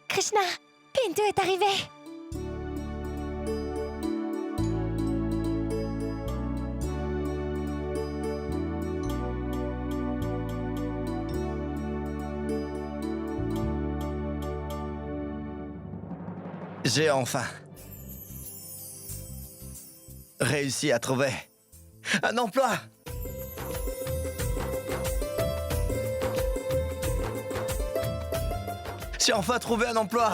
Krishna, Pinto est arrivé. J'ai enfin réussi à trouver un emploi. J'ai enfin trouvé un emploi.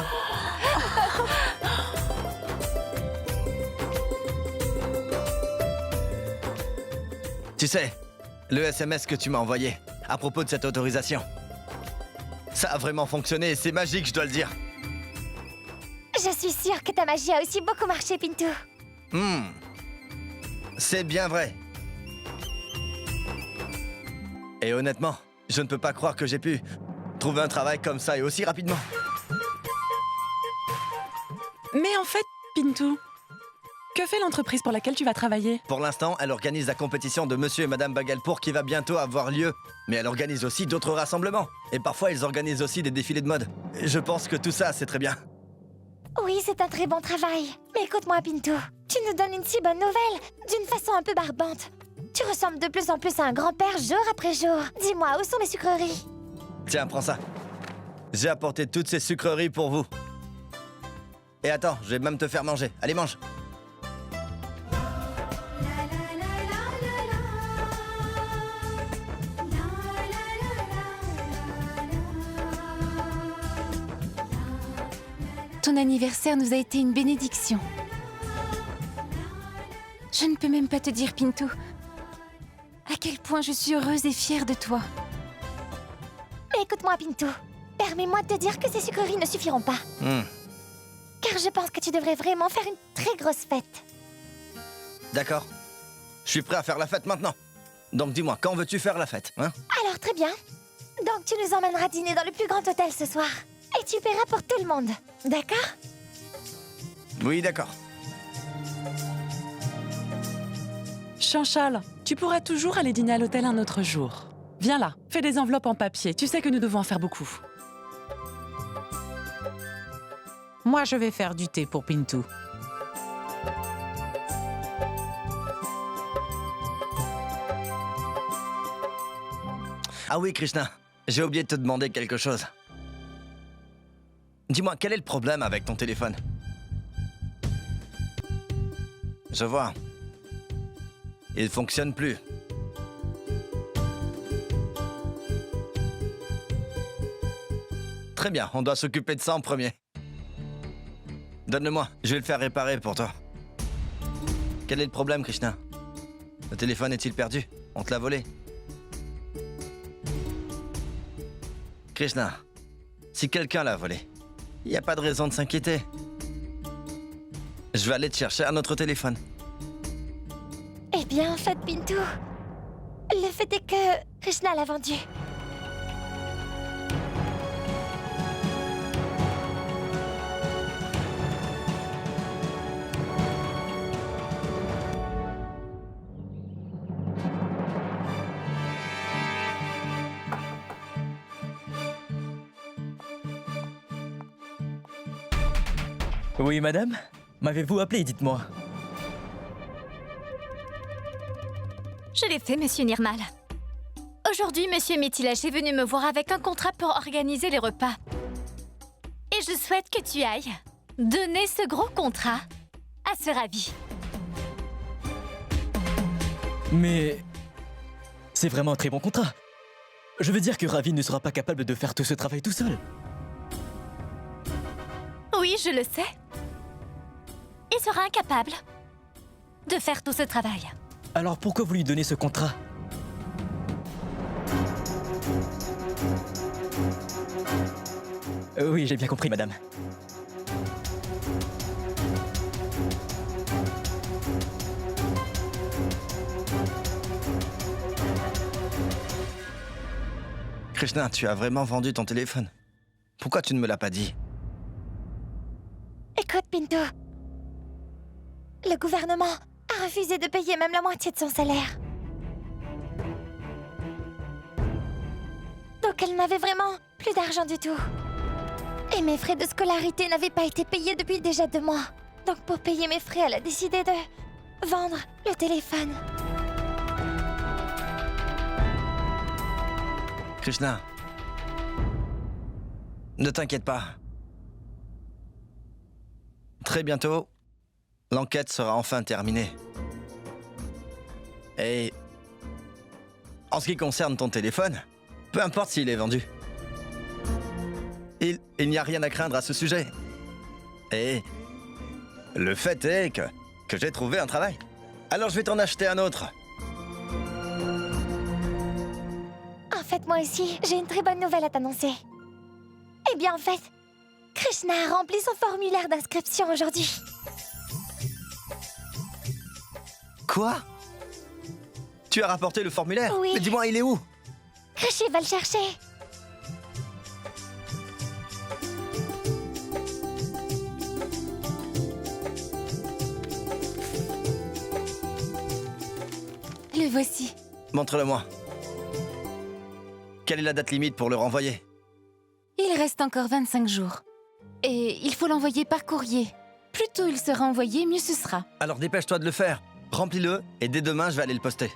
Tu sais, le SMS que tu m'as envoyé à propos de cette autorisation, ça a vraiment fonctionné et c'est magique, je dois le dire. Je suis sûre que ta magie a aussi beaucoup marché, Pinto. C'est bien vrai. Et honnêtement, je ne peux pas croire que j'ai pu trouver un travail comme ça et aussi rapidement. Mais en fait, Pinto, que fait l'entreprise pour laquelle tu vas travailler? Pour l'instant, elle organise la compétition de Monsieur et Madame Bagalpour qui va bientôt avoir lieu. Mais elle organise aussi d'autres rassemblements. Et parfois, ils organisent aussi des défilés de mode. Je pense que tout ça, c'est très bien. Oui, c'est un très bon travail. Mais écoute-moi, Pinto. Tu nous donnes une si bonne nouvelle, d'une façon un peu barbante. Tu ressembles de plus en plus à un grand-père jour après jour. Dis-moi, où sont mes sucreries? Tiens, prends ça. J'ai apporté toutes ces sucreries pour vous. Et attends, je vais même te faire manger. Allez, mange. Ton anniversaire nous a été une bénédiction. Je ne peux même pas te dire, Pinto, à quel point je suis heureuse et fière de toi. Mais écoute-moi, Pinto. Permets-moi de te dire que ces sucreries ne suffiront pas. Car je pense que tu devrais vraiment faire une très grosse fête. D'accord. Je suis prêt à faire la fête maintenant. Donc dis-moi, quand veux-tu faire la fête, hein? Alors, très bien. Donc, tu nous emmèneras dîner dans le plus grand hôtel ce soir. Et tu paieras pour tout le monde. D'accord? Oui, d'accord. Chanchal, tu pourras toujours aller dîner à l'hôtel un autre jour. Viens là, fais des enveloppes en papier. Tu sais que nous devons en faire beaucoup. Moi, je vais faire du thé pour Pinto. Ah oui, Krishna, j'ai oublié de te demander quelque chose. Dis-moi, quel est le problème avec ton téléphone? Je vois. Il fonctionne plus. Très bien, on doit s'occuper de ça en premier. Donne-le-moi, je vais le faire réparer pour toi. Quel est le problème, Krishna? Le téléphone est-il perdu? On te l'a volé? Krishna, si quelqu'un l'a volé, il n'y a pas de raison de s'inquiéter. Je vais aller te chercher un autre téléphone. Eh bien, en fait, Pinto, le fait est que Krishna l'a vendu. Oui, madame? M'avez-vous appelé, dites-moi? Je l'ai fait, monsieur Nirmal. Aujourd'hui, monsieur Mithilage est venu me voir avec un contrat pour organiser les repas. Et je souhaite que tu ailles donner ce gros contrat à ce Ravi. Mais... c'est vraiment un très bon contrat. Je veux dire que Ravi ne sera pas capable de faire tout ce travail tout seul. Oui, je le sais. Il sera incapable de faire tout ce travail. Alors pourquoi vous lui donnez ce contrat? Oui, j'ai bien compris, madame. Krishna, tu as vraiment vendu ton téléphone. Pourquoi tu ne me l'as pas dit? Écoute, Pinto. Le gouvernement a refusé de payer même la moitié de son salaire. Donc elle n'avait vraiment plus d'argent du tout. Et mes frais de scolarité n'avaient pas été payés depuis déjà 2 mois. Donc pour payer mes frais, elle a décidé de vendre le téléphone. Krishna, ne t'inquiète pas. Très bientôt, l'enquête sera enfin terminée. Et en ce qui concerne ton téléphone, peu importe s'il est vendu, il n'y a rien à craindre à ce sujet. Et le fait est que j'ai trouvé un travail. Alors je vais t'en acheter un autre. En fait, moi aussi, j'ai une très bonne nouvelle à t'annoncer. Eh bien, en fait, Krishna a rempli son formulaire d'inscription aujourd'hui. Quoi? Tu as rapporté le formulaire? Oui. Mais dis-moi, il est où? Rishi va le chercher. Le voici. Montre-le-moi. Quelle est la date limite pour le renvoyer? Il reste encore 25 jours. Et il faut l'envoyer par courrier. Plus tôt il sera envoyé, mieux ce sera. Alors dépêche-toi de le faire. Remplis-le et dès demain, je vais aller le poster.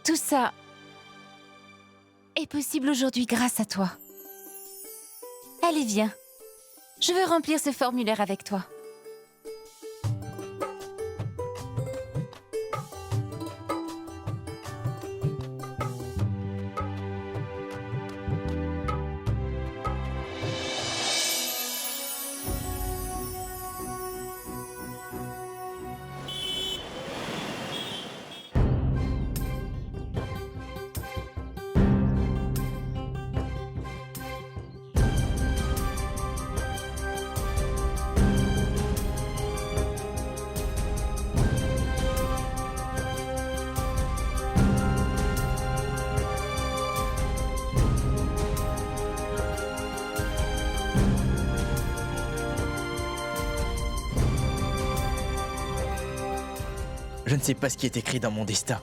Tout ça est possible aujourd'hui grâce à toi. Allez, viens. Je veux remplir ce formulaire avec toi. Je ne sais pas ce qui est écrit dans mon destin.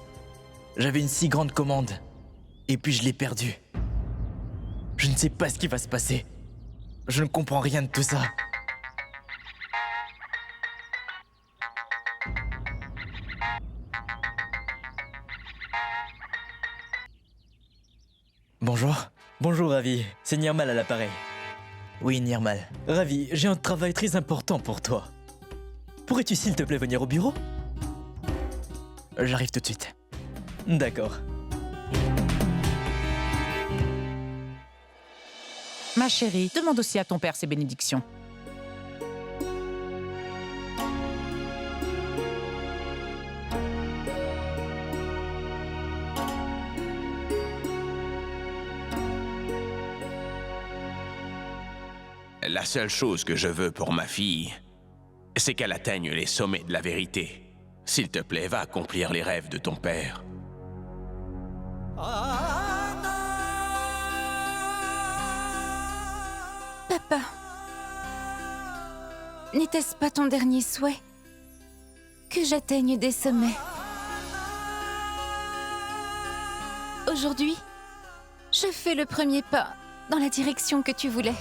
J'avais une si grande commande, et puis je l'ai perdue. Je ne sais pas ce qui va se passer. Je ne comprends rien de tout ça. Bonjour. Bonjour, Ravi. C'est Nirmal à l'appareil. Oui, Nirmal. Ravi, j'ai un travail très important pour toi. Pourrais-tu, s'il te plaît, venir au bureau? J'arrive tout de suite. D'accord. Ma chérie, demande aussi à ton père ses bénédictions. La seule chose que je veux pour ma fille, c'est qu'elle atteigne les sommets de la vérité. S'il te plaît, va accomplir les rêves de ton père. Papa, n'était-ce pas ton dernier souhait? Que j'atteigne des sommets. Aujourd'hui, je fais le premier pas dans la direction que tu voulais.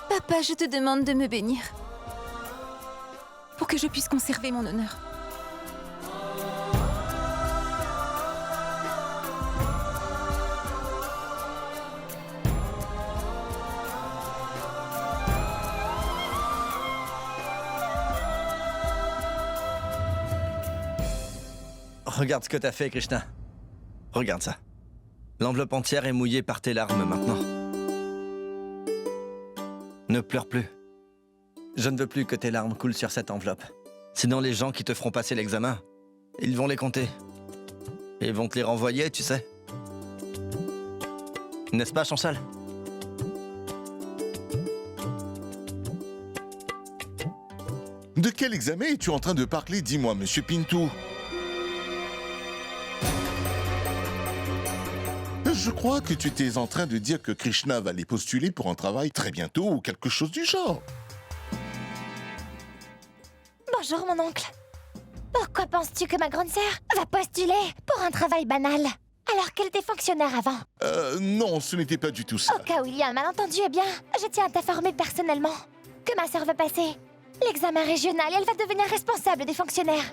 Papa, je te demande de me bénir. Pour que je puisse conserver mon honneur. Regarde ce que t'as fait, Krishna. Regarde ça. L'enveloppe entière est mouillée par tes larmes maintenant. Ne pleure plus. Je ne veux plus que tes larmes coulent sur cette enveloppe. Sinon, les gens qui te feront passer l'examen, ils vont les compter. Et vont te les renvoyer, tu sais. N'est-ce pas, Chanchal? De quel examen es-tu en train de parler? Dis-moi, monsieur Pintou. Je crois que tu étais en train de dire que Krishna va les postuler pour un travail très bientôt ou quelque chose du genre. Bonjour, mon oncle. Pourquoi penses-tu que ma grande sœur va postuler pour un travail banal? Alors qu'elle était fonctionnaire avant. Non, ce n'était pas du tout ça. Au cas où il y a un malentendu, eh bien, je tiens à t'informer personnellement que ma sœur va passer l'examen régional et elle va devenir responsable des fonctionnaires.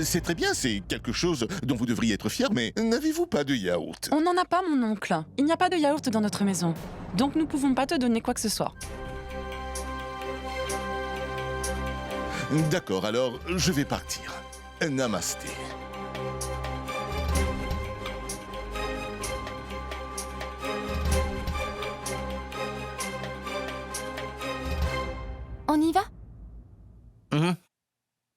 C'est très bien, c'est quelque chose dont vous devriez être fier, mais n'avez-vous pas de yaourt? On n'en a pas, mon oncle. Il n'y a pas de yaourt dans notre maison. Donc nous pouvons pas te donner quoi que ce soit. D'accord, alors je vais partir. Namasté. On y va? Mhm.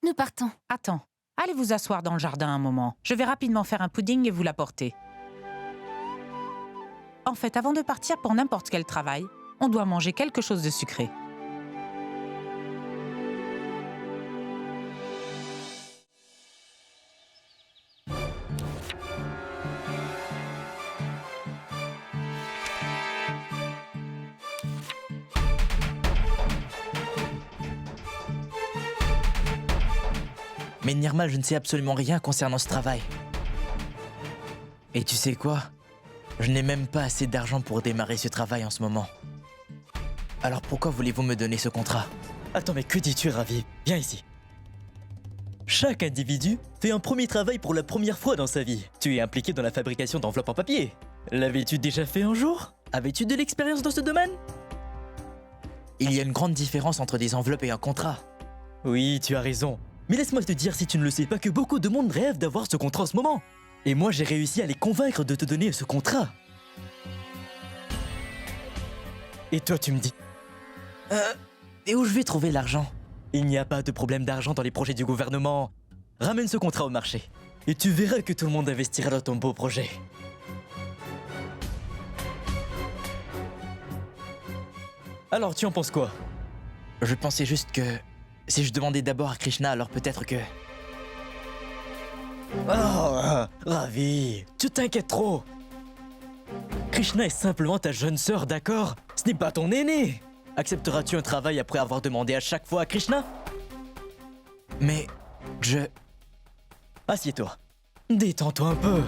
Nous partons. Attends, allez vous asseoir dans le jardin un moment. Je vais rapidement faire un pudding et vous l'apporter. En fait, avant de partir pour n'importe quel travail, on doit manger quelque chose de sucré. Mais Nirmal, je ne sais absolument rien concernant ce travail. Et tu sais quoi? Je n'ai même pas assez d'argent pour démarrer ce travail en ce moment. Alors pourquoi voulez-vous me donner ce contrat? Attends, mais que dis-tu, Ravi? Viens ici. Chaque individu fait un premier travail pour la première fois dans sa vie. Tu es impliqué dans la fabrication d'enveloppes en papier. L'avais-tu déjà fait un jour? Avais-tu de l'expérience dans ce domaine? Il y a une grande différence entre des enveloppes et un contrat. Oui, tu as raison. Mais laisse-moi te dire, si tu ne le sais pas, que beaucoup de monde rêve d'avoir ce contrat en ce moment. Et moi, j'ai réussi à les convaincre de te donner ce contrat. Et toi, tu me dis... Et où je vais trouver l'argent? Il n'y a pas de problème d'argent dans les projets du gouvernement. Ramène ce contrat au marché. Et tu verras que tout le monde investira dans ton beau projet. Alors, tu en penses quoi? Je pensais juste que... Si je demandais d'abord à Krishna, alors peut-être que... Oh, Ravi, tu t'inquiètes trop. Krishna est simplement ta jeune sœur, d'accord? Ce n'est pas ton aîné. Accepteras-tu un travail après avoir demandé à chaque fois à Krishna? Mais... je... Assieds-toi. Détends-toi un peu.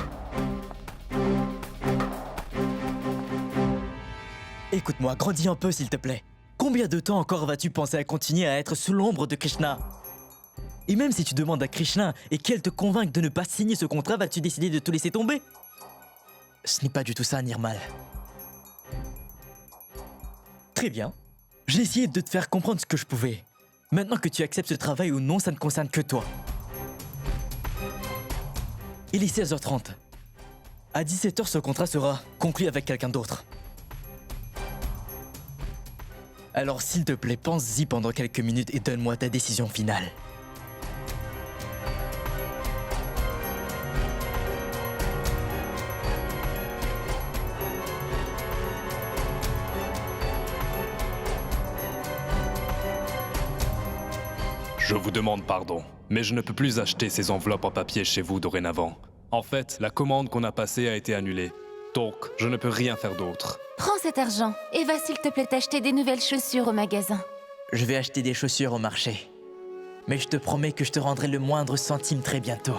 Écoute-moi, grandis un peu s'il te plaît. Combien de temps encore vas-tu penser à continuer à être sous l'ombre de Krishna? Et même si tu demandes à Krishna et qu'elle te convainque de ne pas signer ce contrat, vas-tu décider de tout laisser tomber? Ce n'est pas du tout ça, Nirmal. Très bien. J'ai essayé de te faire comprendre ce que je pouvais. Maintenant que tu acceptes ce travail ou non, ça ne concerne que toi. Il est 16h30. À 17h, ce contrat sera conclu avec quelqu'un d'autre. Alors s'il te plaît, pense-y pendant quelques minutes et donne-moi ta décision finale. Je vous demande pardon, mais je ne peux plus acheter ces enveloppes en papier chez vous dorénavant. En fait, la commande qu'on a passée a été annulée. Donc, je ne peux rien faire d'autre. Prends cet argent et va s'il te plaît t'acheter des nouvelles chaussures au magasin. Je vais acheter des chaussures au marché. Mais je te promets que je te rendrai le moindre centime très bientôt.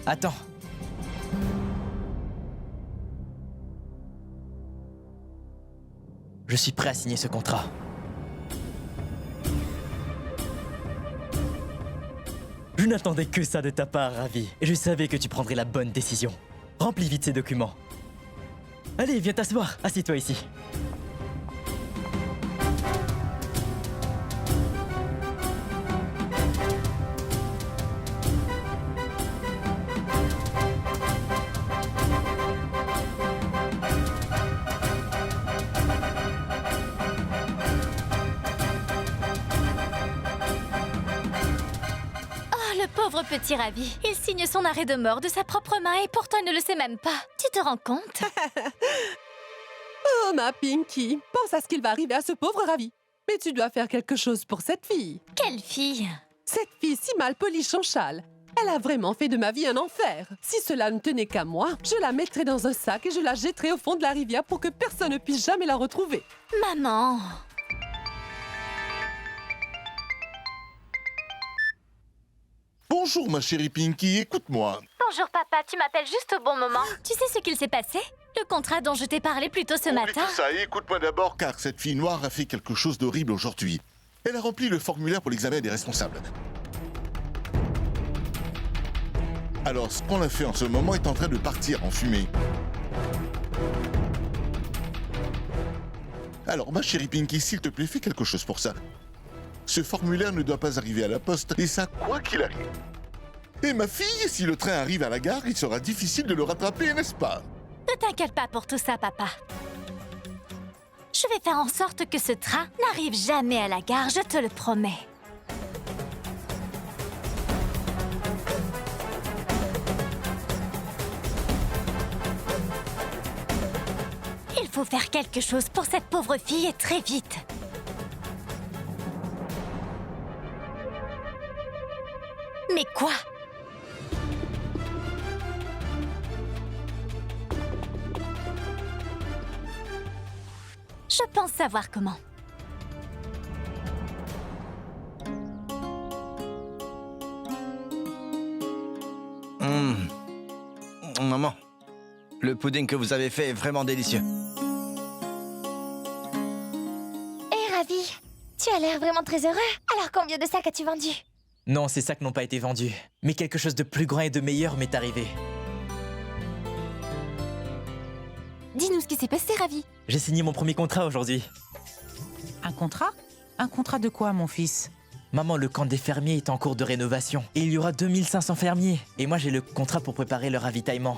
Attends. Je suis prêt à signer ce contrat. Je n'attendais que ça de ta part, Ravi. Et je savais que tu prendrais la bonne décision. Remplis vite ces documents. Allez, viens t'asseoir. Assieds-toi ici. Pauvre petit Ravi. Il signe son arrêt de mort de sa propre main et pourtant il ne le sait même pas. Tu te rends compte? Oh, ma Pinky, pense à ce qu'il va arriver à ce pauvre Ravi. Mais tu dois faire quelque chose pour cette fille. Quelle fille? Cette fille si mal polichon châle. Elle a vraiment fait de ma vie un enfer. Si cela ne tenait qu'à moi, je la mettrais dans un sac et je la jetterais au fond de la rivière pour que personne ne puisse jamais la retrouver. Maman. Bonjour ma chérie Pinky, écoute-moi. Bonjour papa, tu m'appelles juste au bon moment. Tu sais ce qu'il s'est passé? Le contrat dont je t'ai parlé plus tôt ce matin. Mais tout ça, écoute-moi d'abord, car cette fille noire a fait quelque chose d'horrible aujourd'hui. Elle a rempli le formulaire pour l'examen des responsables. Alors, ce qu'on a fait en ce moment est en train de partir en fumée. Alors, ma chérie Pinky, s'il te plaît, fais quelque chose pour ça. Ce formulaire ne doit pas arriver à la poste, et ça, quoi qu'il arrive. Et ma fille, si le train arrive à la gare, il sera difficile de le rattraper, n'est-ce pas? Ne t'inquiète pas pour tout ça, papa. Je vais faire en sorte que ce train n'arrive jamais à la gare, je te le promets. Il faut faire quelque chose pour cette pauvre fille et très vite. Mais quoi? Je pense savoir comment. Maman, le pudding que vous avez fait est vraiment délicieux. Hé, Ravi, tu as l'air vraiment très heureux. Alors combien de sacs as-tu vendu? Non, ces sacs n'ont pas été vendus. Mais quelque chose de plus grand et de meilleur m'est arrivé. Dis-nous ce qui s'est passé, Ravi. J'ai signé mon premier contrat aujourd'hui. Un contrat? Un contrat de quoi, mon fils? Maman, le camp des fermiers est en cours de rénovation. Et il y aura 2500 fermiers. Et moi, j'ai le contrat pour préparer le ravitaillement.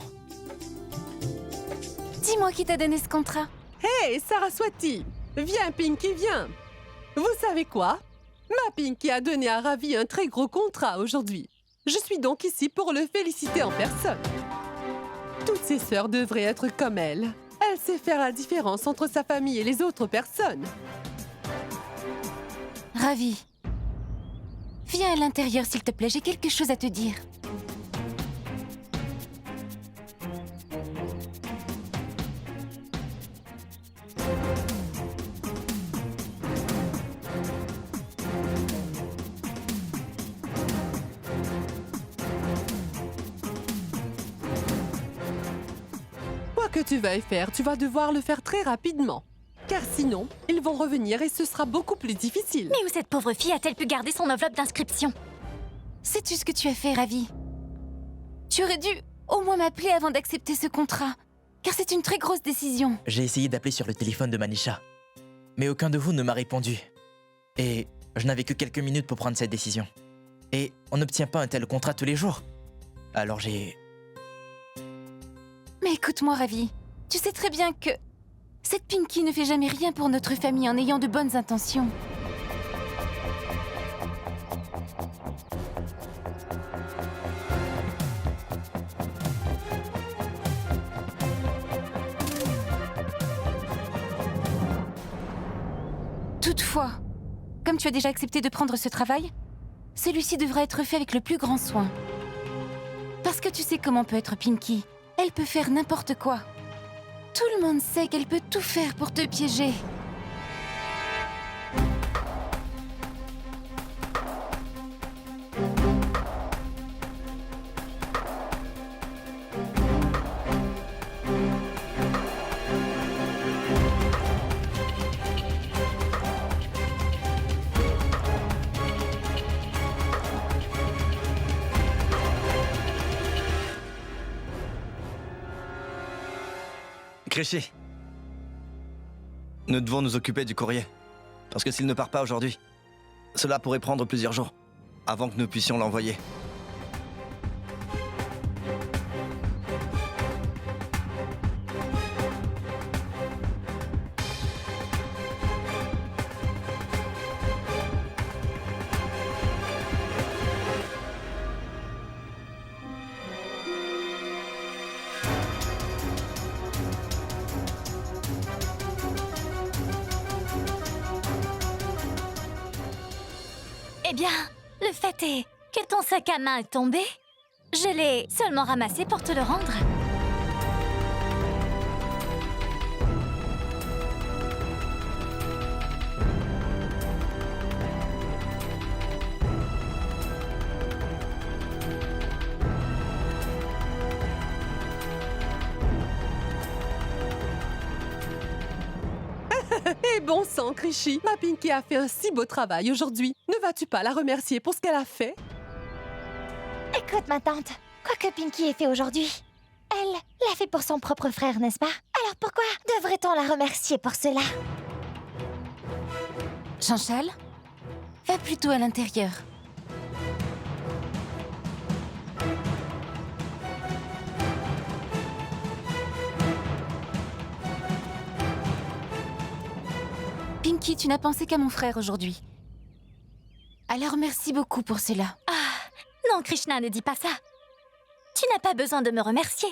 Dis-moi qui t'a donné ce contrat. Hey, Saraswati! Viens, Pinky, viens! Vous savez quoi? Ma Pinky a donné à Ravi un très gros contrat aujourd'hui. Je suis donc ici pour le féliciter en personne. Toutes ses sœurs devraient être comme elle. Elle sait faire la différence entre sa famille et les autres personnes. Ravi. Viens à l'intérieur, s'il te plaît, j'ai quelque chose à te dire. Quoi que tu veuilles faire, tu vas devoir le faire très rapidement. Car sinon, ils vont revenir et ce sera beaucoup plus difficile. Mais où cette pauvre fille a-t-elle pu garder son enveloppe d'inscription? Sais-tu ce que tu as fait, Ravi? Tu aurais dû au moins m'appeler avant d'accepter ce contrat. Car c'est une très grosse décision. J'ai essayé d'appeler sur le téléphone de Manisha. Mais aucun de vous ne m'a répondu. Et je n'avais que quelques minutes pour prendre cette décision. Et on n'obtient pas un tel contrat tous les jours. Alors j'ai... Mais écoute-moi, Ravi. Tu sais très bien que... cette Pinky ne fait jamais rien pour notre famille en ayant de bonnes intentions. Toutefois, comme tu as déjà accepté de prendre ce travail, celui-ci devra être fait avec le plus grand soin. Parce que tu sais comment peut être Pinky. Elle peut faire n'importe quoi. Tout le monde sait qu'elle peut tout faire pour te piéger. Créchy, nous devons nous occuper du courrier. Parce que s'il ne part pas aujourd'hui, cela pourrait prendre plusieurs jours avant que nous puissions l'envoyer. Eh bien, le fait est que ton sac à main est tombé. Je l'ai seulement ramassé pour te le rendre. Eh bon sang, Krishy, ma Pinky a fait un si beau travail aujourd'hui. Ne vas-tu pas la remercier pour ce qu'elle a fait? Écoute, ma tante, quoi que Pinky ait fait aujourd'hui, elle l'a fait pour son propre frère, n'est-ce pas? Alors pourquoi devrait-on la remercier pour cela? Jean-Charles, va plutôt à l'intérieur. Pinky, tu n'as pensé qu'à mon frère aujourd'hui. Alors merci beaucoup pour cela. Ah, non, Krishna, ne dis pas ça. Tu n'as pas besoin de me remercier.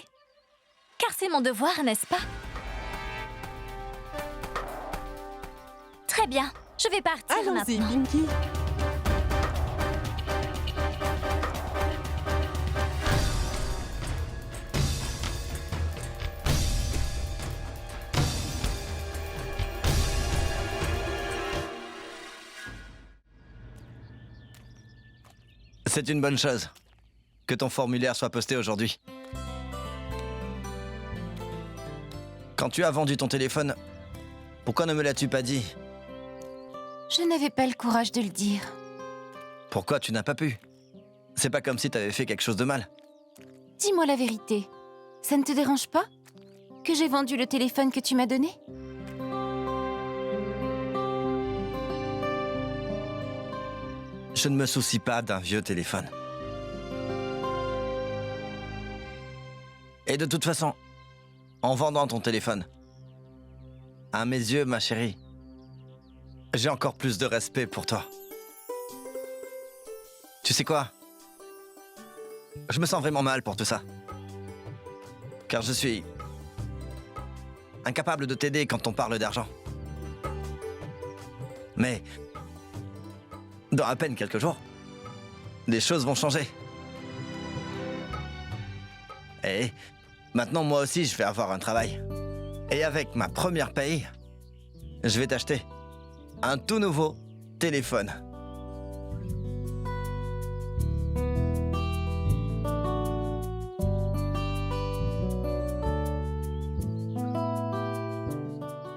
Car c'est mon devoir, n'est-ce pas? Très bien, je vais partir Allons-y, maintenant. Pinky. C'est une bonne chose que ton formulaire soit posté aujourd'hui. Quand tu as vendu ton téléphone, pourquoi ne me l'as-tu pas dit? Je n'avais pas le courage de le dire. Pourquoi tu n'as pas pu? C'est pas comme si tu avais fait quelque chose de mal. Dis-moi la vérité. Ça ne te dérange pas que j'ai vendu le téléphone que tu m'as donné? Je ne me soucie pas d'un vieux téléphone. Et de toute façon, en vendant ton téléphone, à mes yeux, ma chérie, j'ai encore plus de respect pour toi. Tu sais quoi? Je me sens vraiment mal pour tout ça. Car je suis incapable de t'aider quand on parle d'argent. Mais dans à peine quelques jours, les choses vont changer. Et maintenant, moi aussi, je vais avoir un travail. Et avec ma première paye, je vais t'acheter un tout nouveau téléphone.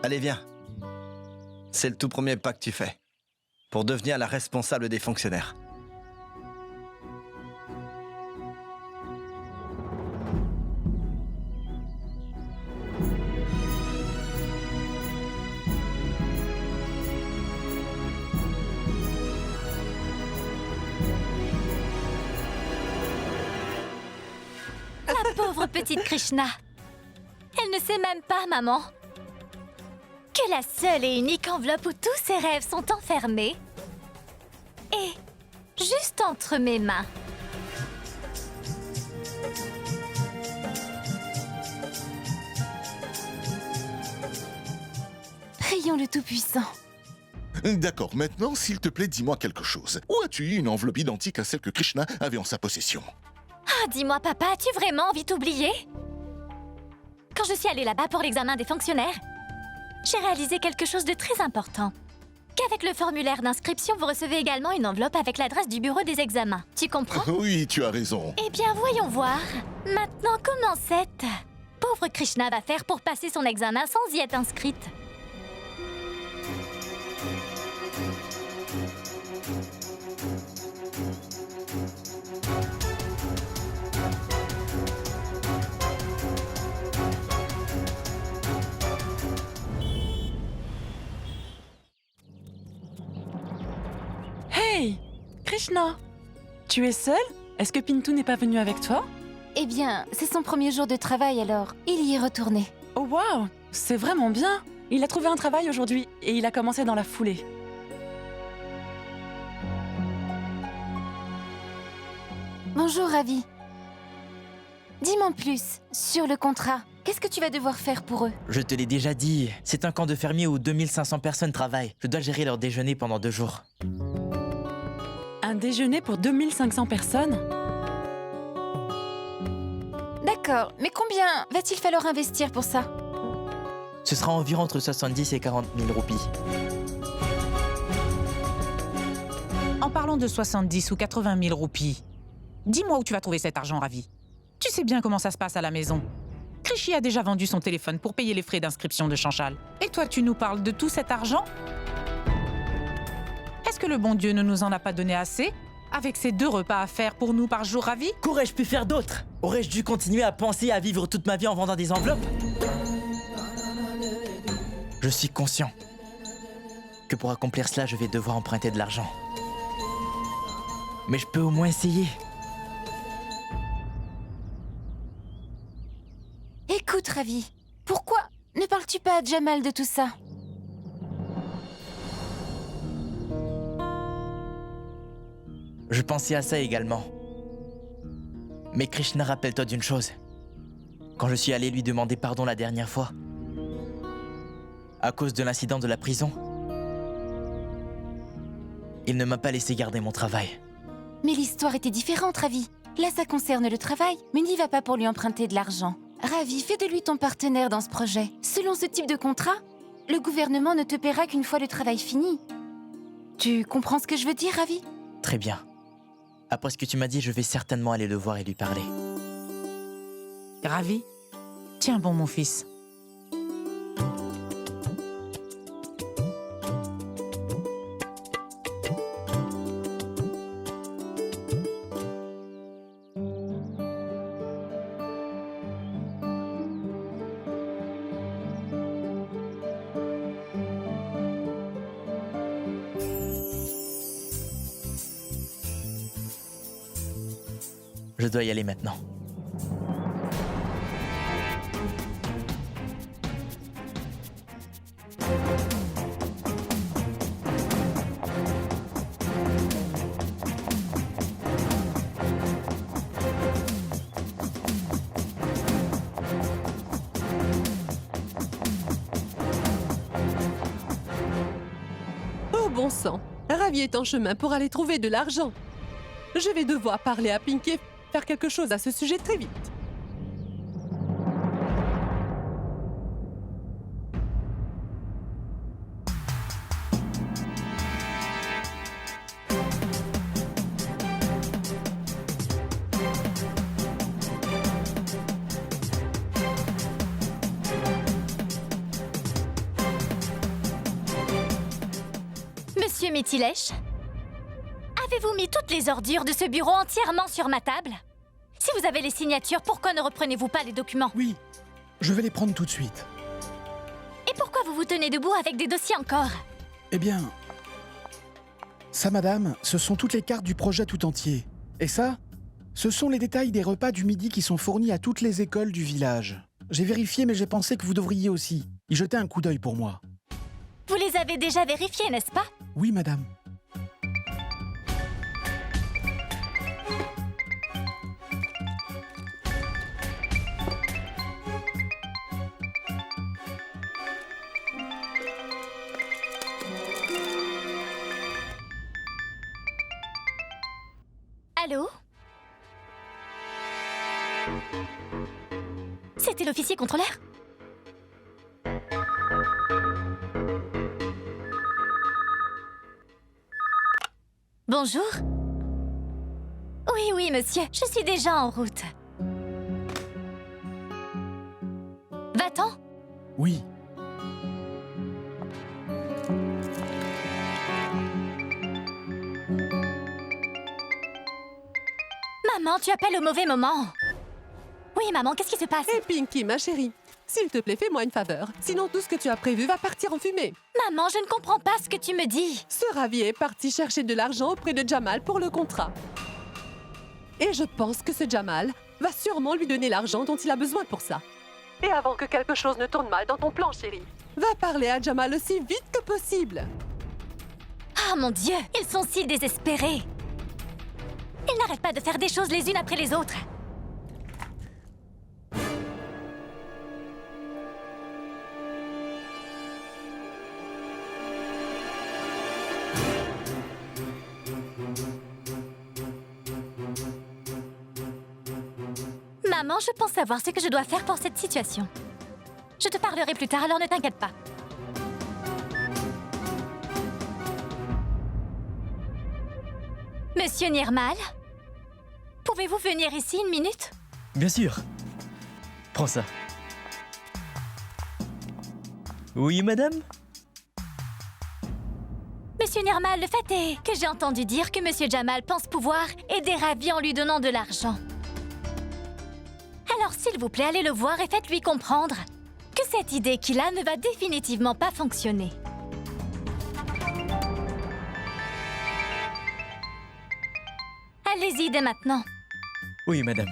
Allez, viens. C'est le tout premier pas que tu fais pour devenir la responsable des fonctionnaires. La pauvre petite Krishna. Elle ne sait même pas, maman, que la seule et unique enveloppe où tous ses rêves sont enfermés est juste entre mes mains. Prions le Tout-Puissant. D'accord, maintenant, s'il te plaît, dis-moi quelque chose. Où as-tu eu une enveloppe identique à celle que Krishna avait en sa possession? Ah, dis-moi, papa, as-tu vraiment envie d'oublier? Quand je suis allée là-bas pour l'examen des fonctionnaires, j'ai réalisé quelque chose de très important. Qu'avec le formulaire d'inscription, vous recevez également une enveloppe avec l'adresse du bureau des examens. Tu comprends? Oui, tu as raison. Eh bien, voyons voir. Maintenant, comment cette pauvre Krishna va faire pour passer son examen sans y être inscrite? Hey, Krishna, tu es seule? Est-ce que Pintu n'est pas venu avec toi? Eh bien, c'est son premier jour de travail alors. Il y est retourné. Oh waouh, c'est vraiment bien. Il a trouvé un travail aujourd'hui et il a commencé dans la foulée. Bonjour, Ravi. Dis-moi plus sur le contrat. Qu'est-ce que tu vas devoir faire pour eux? Je te l'ai déjà dit, c'est un camp de fermiers où 2500 personnes travaillent. Je dois gérer leur déjeuner pendant 2 jours. Un déjeuner pour 2500 personnes? D'accord, mais combien va-t-il falloir investir pour ça? Ce sera environ entre 70 et 40 000 roupies. En parlant de 70 ou 80 000 roupies, dis-moi où tu vas trouver cet argent, Ravi. Tu sais bien comment ça se passe à la maison. Krishi a déjà vendu son téléphone pour payer les frais d'inscription de Chanchal. Et toi, tu nous parles de tout cet argent? Est-ce que le bon Dieu ne nous en a pas donné assez? Avec ces 2 repas à faire pour nous par jour, Ravi? Qu'aurais-je pu faire d'autre? Aurais-je dû continuer à penser à vivre toute ma vie en vendant des enveloppes? Je suis conscient que pour accomplir cela, je vais devoir emprunter de l'argent. Mais je peux au moins essayer. Écoute, Ravi, pourquoi ne parles-tu pas à Jamal de tout ça? Je pensais à ça également. Mais Krishna, rappelle-toi d'une chose. Quand je suis allé lui demander pardon la dernière fois, à cause de l'incident de la prison, il ne m'a pas laissé garder mon travail. Mais l'histoire était différente, Ravi. Là, ça concerne le travail, mais n'y va pas pour lui emprunter de l'argent. Ravi, fais de lui ton partenaire dans ce projet. Selon ce type de contrat, le gouvernement ne te paiera qu'une fois le travail fini. Tu comprends ce que je veux dire, Ravi? Très bien. Après ce que tu m'as dit, je vais certainement aller le voir et lui parler. Ravi, tiens bon, mon fils. Je dois y aller maintenant. Oh bon sang, Ravi est en chemin pour aller trouver de l'argent. Je vais devoir parler à Pinky et faire quelque chose à ce sujet très vite. Monsieur Métilèche, avez-vous mis toutes les ordures de ce bureau entièrement sur ma table? Si vous avez les signatures, pourquoi ne reprenez-vous pas les documents? Oui, je vais les prendre tout de suite. Et pourquoi vous vous tenez debout avec des dossiers encore? Eh bien... Ça, madame, ce sont toutes les cartes du projet tout entier. Et ça, ce sont les détails des repas du midi qui sont fournis à toutes les écoles du village. J'ai vérifié, mais j'ai pensé que vous devriez aussi y jeter un coup d'œil pour moi. Vous les avez déjà vérifiés, n'est-ce pas? Oui, madame. Allô? C'était l'officier contrôleur? Bonjour. Oui, oui, monsieur, je suis déjà en route. Va-t'en? Oui. Maman, tu appelles au mauvais moment. Oui, maman, qu'est-ce qui se passe? Et Pinky, ma chérie, s'il te plaît, fais-moi une faveur. Sinon, tout ce que tu as prévu va partir en fumée. Maman, je ne comprends pas ce que tu me dis. Ce Ravi est parti chercher de l'argent auprès de Jamal pour le contrat. Et je pense que ce Jamal va sûrement lui donner l'argent dont il a besoin pour ça. Et avant que quelque chose ne tourne mal dans ton plan, chérie, va parler à Jamal aussi vite que possible. Ah, mon Dieu, ils sont si désespérés. Ils n'arrêtent pas de faire des choses les unes après les autres. Maman, je pense savoir ce que je dois faire pour cette situation. Je te parlerai plus tard, alors ne t'inquiète pas. Monsieur Nirmal, pouvez-vous venir ici une minute? Bien sûr. Prends ça. Oui, madame? Monsieur Nirmal, le fait est que j'ai entendu dire que Monsieur Jamal pense pouvoir aider Ravi en lui donnant de l'argent. Alors s'il vous plaît, allez le voir et faites-lui comprendre que cette idée qu'il a ne va définitivement pas fonctionner. Allez-y dès maintenant. Oui, madame.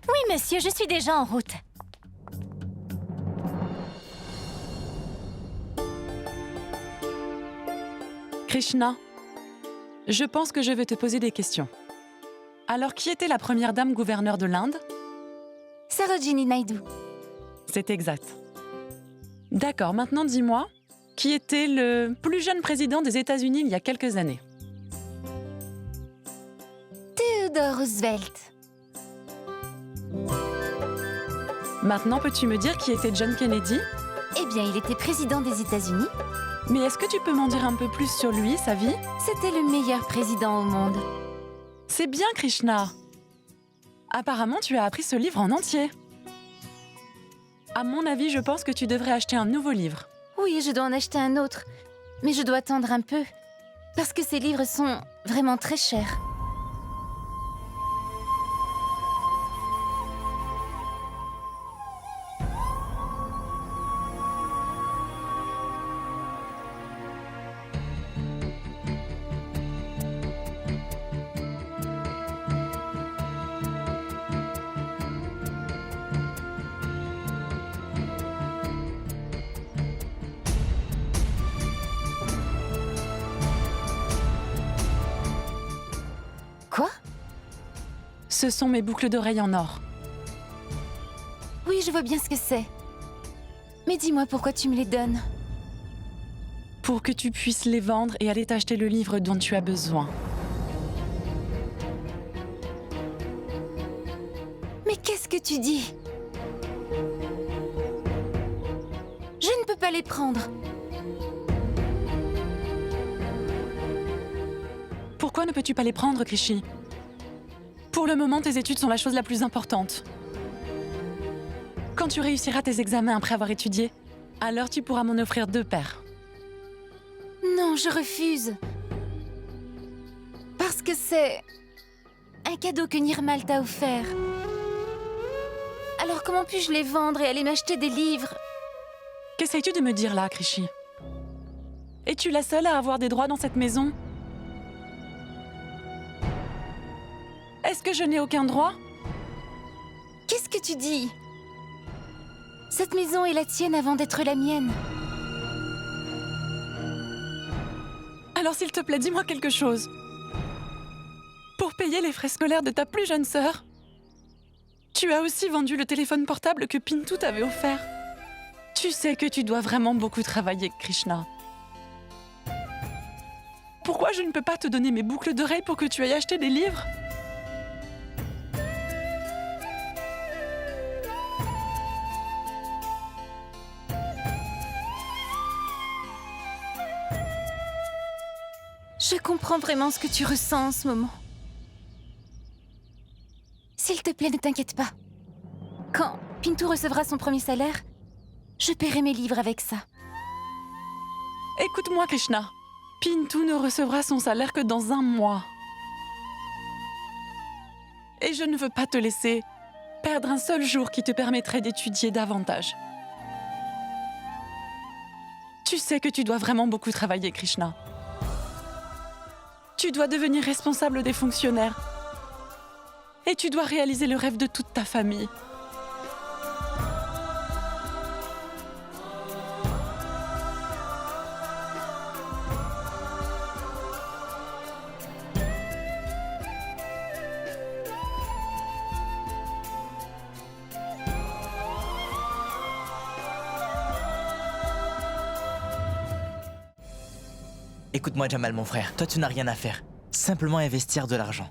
Oui, monsieur, je suis déjà en route. Krishna, je pense que je vais te poser des questions. Alors, qui était la première dame gouverneure de l'Inde? Sarojini Naidu. C'est exact. D'accord, maintenant dis-moi, qui était le plus jeune président des États-Unis il y a quelques années? Theodore Roosevelt. Maintenant, peux-tu me dire qui était John Kennedy? Eh bien, il était président des États-Unis. Mais est-ce que tu peux m'en dire un peu plus sur lui, sa vie? C'était le meilleur président au monde. C'est bien, Krishna. Apparemment, tu as appris ce livre en entier. À mon avis, je pense que tu devrais acheter un nouveau livre. Oui, je dois en acheter un autre. Mais je dois attendre un peu. Parce que ces livres sont vraiment très chers. Quoi? Ce sont mes boucles d'oreilles en or. Oui, je vois bien ce que c'est. Mais dis-moi pourquoi tu me les donnes. Pour que tu puisses les vendre et aller t'acheter le livre dont tu as besoin. Mais qu'est-ce que tu dis? Je ne peux pas les prendre. Pourquoi ne peux-tu pas les prendre, Krishi? Pour le moment, tes études sont la chose la plus importante. Quand tu réussiras tes examens après avoir étudié, alors tu pourras m'en offrir 2 paires. Non, je refuse. Parce que c'est un cadeau que Nirmal t'a offert. Alors comment puis-je les vendre et aller m'acheter des livres? Qu'essayes-tu de me dire là, Krishi? Es-tu la seule à avoir des droits dans cette maison? Est-ce que je n'ai aucun droit? Qu'est-ce que tu dis? Cette maison est la tienne avant d'être la mienne. Alors s'il te plaît, dis-moi quelque chose. Pour payer les frais scolaires de ta plus jeune sœur, tu as aussi vendu le téléphone portable que Pintu t'avait offert. Tu sais que tu dois vraiment beaucoup travailler, Krishna. Pourquoi je ne peux pas te donner mes boucles d'oreilles pour que tu ailles acheter des livres? Je comprends vraiment ce que tu ressens en ce moment. S'il te plaît, ne t'inquiète pas. Quand Pintu recevra son premier salaire, je paierai mes livres avec ça. Écoute-moi, Krishna. Pintu ne recevra son salaire que dans 1 mois. Et je ne veux pas te laisser perdre un seul jour qui te permettrait d'étudier davantage. Tu sais que tu dois vraiment beaucoup travailler, Krishna. Tu dois devenir responsable des fonctionnaires. Et tu dois réaliser le rêve de toute ta famille. Écoute-moi, Jamal, mon frère. Toi, tu n'as rien à faire. Simplement investir de l'argent.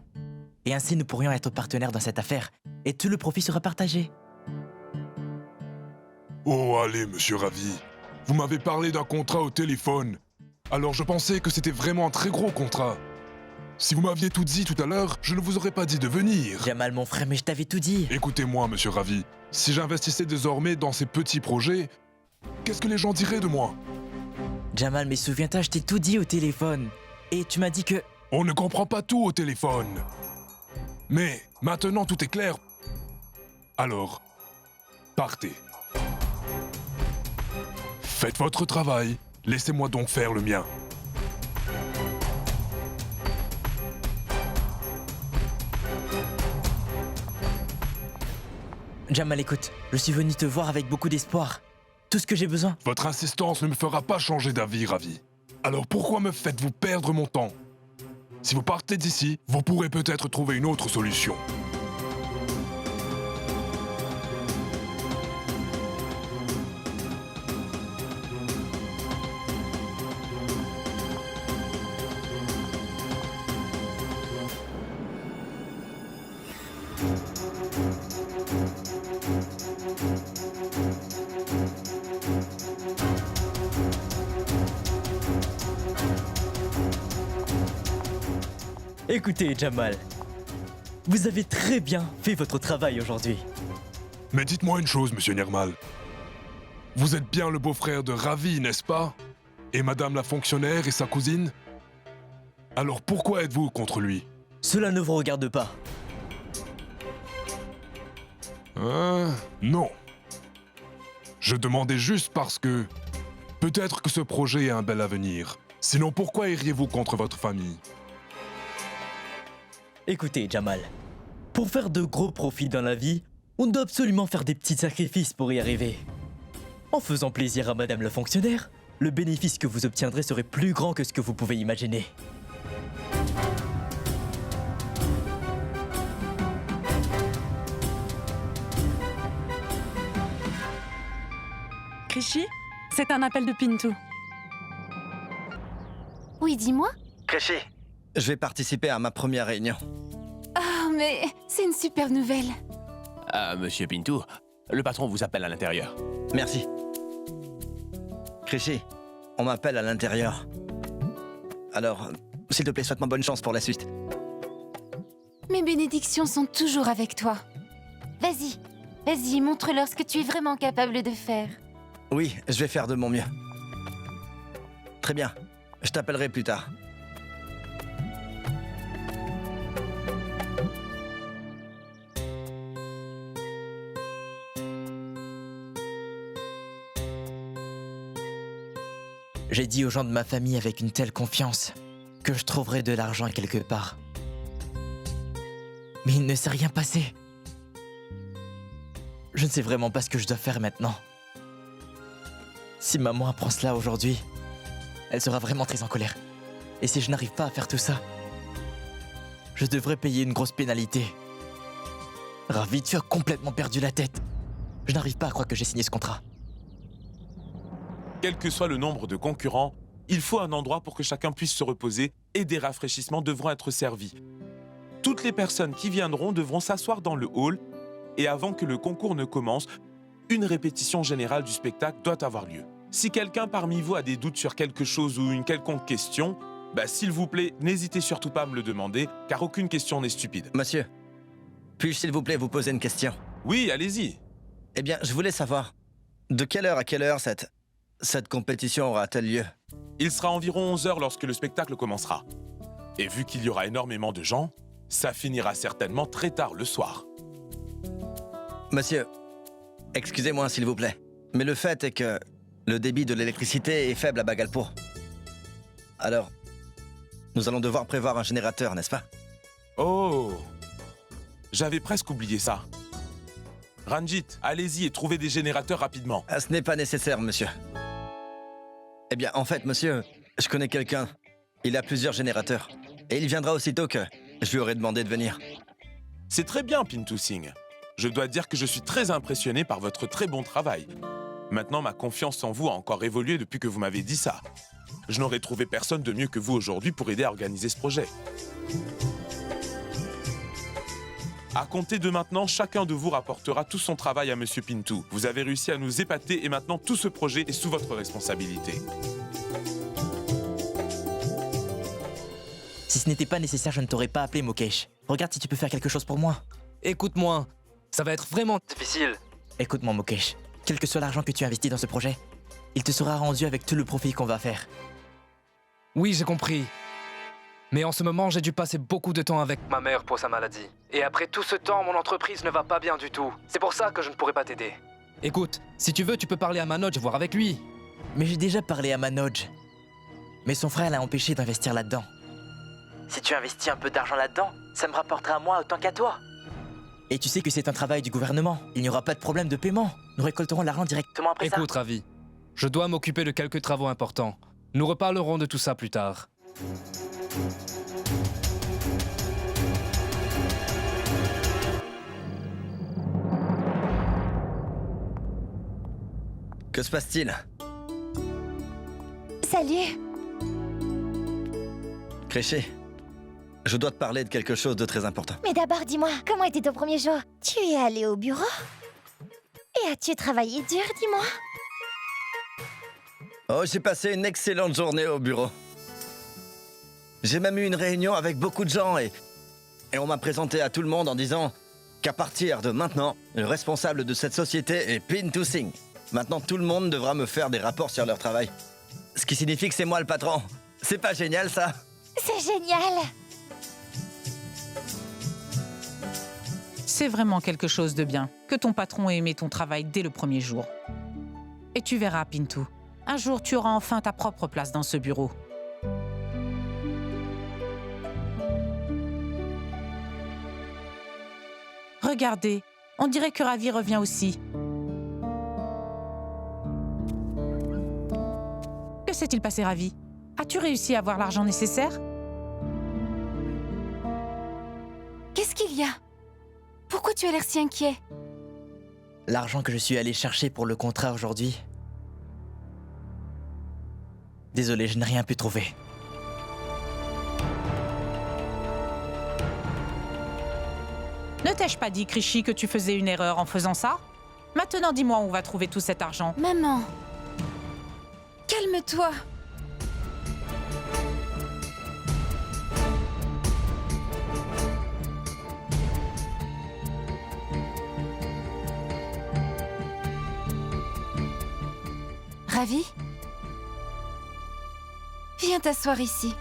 Et ainsi, nous pourrions être partenaires dans cette affaire. Et tout le profit sera partagé. Oh, allez, monsieur Ravi. Vous m'avez parlé d'un contrat au téléphone. Alors je pensais que c'était vraiment un très gros contrat. Si vous m'aviez tout dit tout à l'heure, je ne vous aurais pas dit de venir. Jamal, mon frère, mais je t'avais tout dit. Écoutez-moi, monsieur Ravi. Si j'investissais désormais dans ces petits projets, qu'est-ce que les gens diraient de moi? Jamal, mais souviens-toi, je t'ai tout dit au téléphone. Et tu m'as dit que... On ne comprend pas tout au téléphone. Mais maintenant tout est clair. Alors, partez. Faites votre travail. Laissez-moi donc faire le mien. Jamal, écoute, je suis venu te voir avec beaucoup d'espoir. Tout ce que j'ai besoin. Votre insistance ne me fera pas changer d'avis, Ravi. Alors pourquoi me faites-vous perdre mon temps? Si vous partez d'ici, vous pourrez peut-être trouver une autre solution. Écoutez, Jamal, vous avez très bien fait votre travail aujourd'hui. Mais dites-moi une chose, monsieur Nirmal. Vous êtes bien le beau-frère de Ravi, n'est-ce pas? Et madame la fonctionnaire et sa cousine? Alors pourquoi êtes-vous contre lui? Cela ne vous regarde pas. Non. Je demandais juste parce que... peut-être que ce projet a un bel avenir. Sinon, pourquoi iriez-vous contre votre famille? Écoutez, Jamal, pour faire de gros profits dans la vie, on doit absolument faire des petits sacrifices pour y arriver. En faisant plaisir à madame la fonctionnaire, le bénéfice que vous obtiendrez serait plus grand que ce que vous pouvez imaginer. Krishi, c'est un appel de Pintou. Oui, dis-moi. Krishi, je vais participer à ma première réunion. Oh, mais c'est une super nouvelle. Monsieur Pintou, le patron vous appelle à l'intérieur. Merci. Krishi, on m'appelle à l'intérieur. Alors, s'il te plaît, souhaite-moi bonne chance pour la suite. Mes bénédictions sont toujours avec toi. Vas-y, vas-y, montre-leur ce que tu es vraiment capable de faire. Oui, je vais faire de mon mieux. Très bien, je t'appellerai plus tard. J'ai dit aux gens de ma famille avec une telle confiance que je trouverais de l'argent quelque part. Mais il ne s'est rien passé. Je ne sais vraiment pas ce que je dois faire maintenant. Si maman apprend cela aujourd'hui, elle sera vraiment très en colère. Et si je n'arrive pas à faire tout ça, je devrais payer une grosse pénalité. Ravi, tu as complètement perdu la tête. Je n'arrive pas à croire que j'ai signé ce contrat. Quel que soit le nombre de concurrents, il faut un endroit pour que chacun puisse se reposer et des rafraîchissements devront être servis. Toutes les personnes qui viendront devront s'asseoir dans le hall et avant que le concours ne commence, une répétition générale du spectacle doit avoir lieu. Si quelqu'un parmi vous a des doutes sur quelque chose ou une quelconque question, s'il vous plaît, n'hésitez surtout pas à me le demander, car aucune question n'est stupide. Monsieur, puis-je s'il vous plaît vous poser une question? Oui, allez-y. Eh bien, je voulais savoir, de quelle heure à quelle heure cette compétition aura-t-elle lieu? Il sera environ 11 h lorsque le spectacle commencera. Et vu qu'il y aura énormément de gens, ça finira certainement très tard le soir. Monsieur, excusez-moi s'il vous plaît, mais le fait est que le débit de l'électricité est faible à Bagalpur. Alors, nous allons devoir prévoir un générateur, n'est-ce pas? Oh, j'avais presque oublié ça. Ranjit, allez-y et trouvez des générateurs rapidement. Ce n'est pas nécessaire, monsieur. Eh bien, en fait, monsieur, je connais quelqu'un. Il a plusieurs générateurs. Et il viendra aussitôt que je lui aurai demandé de venir. C'est très bien, Pintou Singh. Je dois dire que je suis très impressionné par votre très bon travail. Maintenant, ma confiance en vous a encore évolué depuis que vous m'avez dit ça. Je n'aurais trouvé personne de mieux que vous aujourd'hui pour aider à organiser ce projet. À compter de maintenant, chacun de vous rapportera tout son travail à Monsieur Pintou. Vous avez réussi à nous épater et maintenant tout ce projet est sous votre responsabilité. Si ce n'était pas nécessaire, je ne t'aurais pas appelé, Mukesh. Regarde si tu peux faire quelque chose pour moi. Écoute-moi, ça va être vraiment difficile. Écoute-moi, Mukesh. Quel que soit l'argent que tu investis dans ce projet, il te sera rendu avec tout le profit qu'on va faire. Oui, j'ai compris. Mais en ce moment, j'ai dû passer beaucoup de temps avec ma mère pour sa maladie. Et après tout ce temps, mon entreprise ne va pas bien du tout. C'est pour ça que je ne pourrai pas t'aider. Écoute, si tu veux, tu peux parler à Manoj et voir avec lui. Mais j'ai déjà parlé à Manoj. Mais son frère l'a empêché d'investir là-dedans. Si tu investis un peu d'argent là-dedans, ça me rapportera à moi autant qu'à toi. Et tu sais que c'est un travail du gouvernement. Il n'y aura pas de problème de paiement. Nous récolterons l'argent directement après ça. Écoute, Ravi, je dois m'occuper de quelques travaux importants. Nous reparlerons de tout ça plus tard. Que se passe-t-il? Salut. Créché, je dois te parler de quelque chose de très important. Mais d'abord, dis-moi, comment était ton premier jour? Tu es allé au bureau? Et as-tu travaillé dur, dis-moi? Oh, j'ai passé une excellente journée au bureau. J'ai même eu une réunion avec beaucoup de gens et on m'a présenté à tout le monde en disant qu'à partir de maintenant, le responsable de cette société est Pintou Singh. Maintenant, tout le monde devra me faire des rapports sur leur travail. Ce qui signifie que c'est moi le patron. C'est pas génial, ça? C'est génial. C'est vraiment quelque chose de bien que ton patron ait aimé ton travail dès le premier jour. Et tu verras, Pintou, un jour tu auras enfin ta propre place dans ce bureau. Regardez, on dirait que Ravi revient aussi. Que s'est-il passé, Ravi? As-tu réussi à avoir l'argent nécessaire? Qu'est-ce qu'il y a? Pourquoi tu as l'air si inquiet? L'argent que je suis allé chercher pour le contrat aujourd'hui. Désolé, je n'ai rien pu trouver. Ne t'ai-je pas dit, Krishi, que tu faisais une erreur en faisant ça? Maintenant, dis-moi où on va trouver tout cet argent. Maman, calme-toi. Ravi? Viens t'asseoir ici.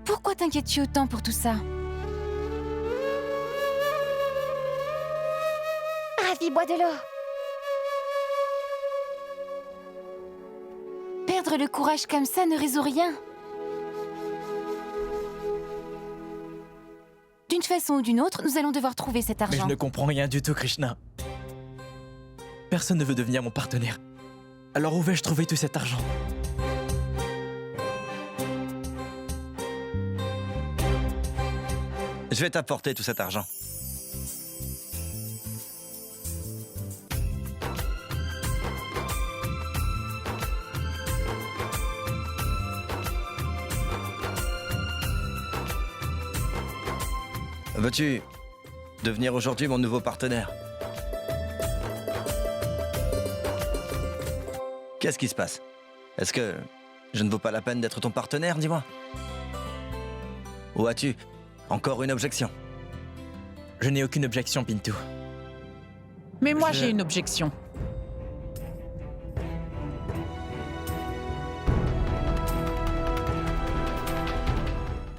Pourquoi t'inquiètes-tu autant pour tout ça? Ravi, bois de l'eau. Perdre le courage comme ça ne résout rien. D'une façon ou d'une autre, nous allons devoir trouver cet Mais argent. je ne comprends rien du tout, Krishna. Personne ne veut devenir mon partenaire. Alors où vais-je trouver tout cet argent? Je vais t'apporter tout cet argent. Veux-tu devenir aujourd'hui mon nouveau partenaire? Qu'est-ce qui se passe? Est-ce que je ne vaux pas la peine d'être ton partenaire, dis-moi? Ou as-tu encore une objection? Je n'ai aucune objection, Pintou. Mais moi, j'ai une objection.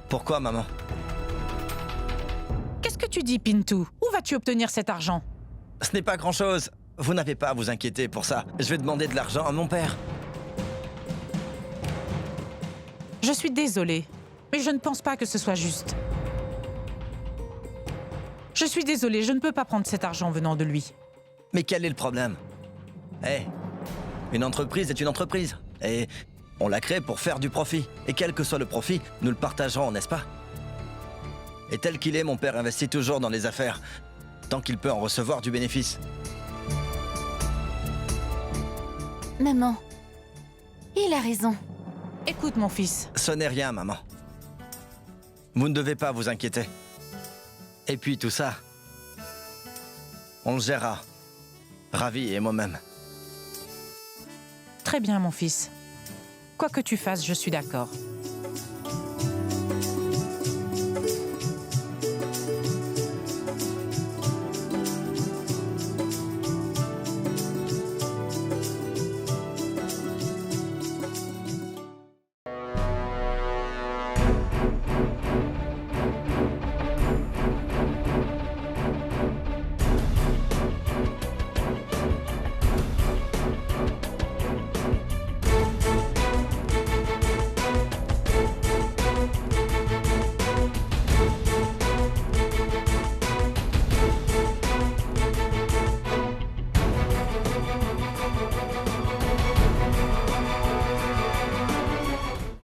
Pourquoi, maman? Qu'est-ce que tu dis, Pintou? Où vas-tu obtenir cet argent? Ce n'est pas grand-chose. Vous n'avez pas à vous inquiéter pour ça. Je vais demander de l'argent à mon père. Je suis désolée, mais je ne pense pas que ce soit juste. Je suis désolée, je ne peux pas prendre cet argent venant de lui. Mais quel est le problème? Une entreprise est une entreprise. Et on l'a créée pour faire du profit. Et quel que soit le profit, nous le partagerons, n'est-ce pas? Et tel qu'il est, mon père investit toujours dans les affaires, tant qu'il peut en recevoir du bénéfice. Maman, Il a raison. Écoute, mon fils. Ce n'est rien, maman. Vous ne devez pas vous inquiéter. Et puis tout ça, on le gérera. Ravi et moi-même. Très bien, mon fils. Quoi que tu fasses, je suis d'accord.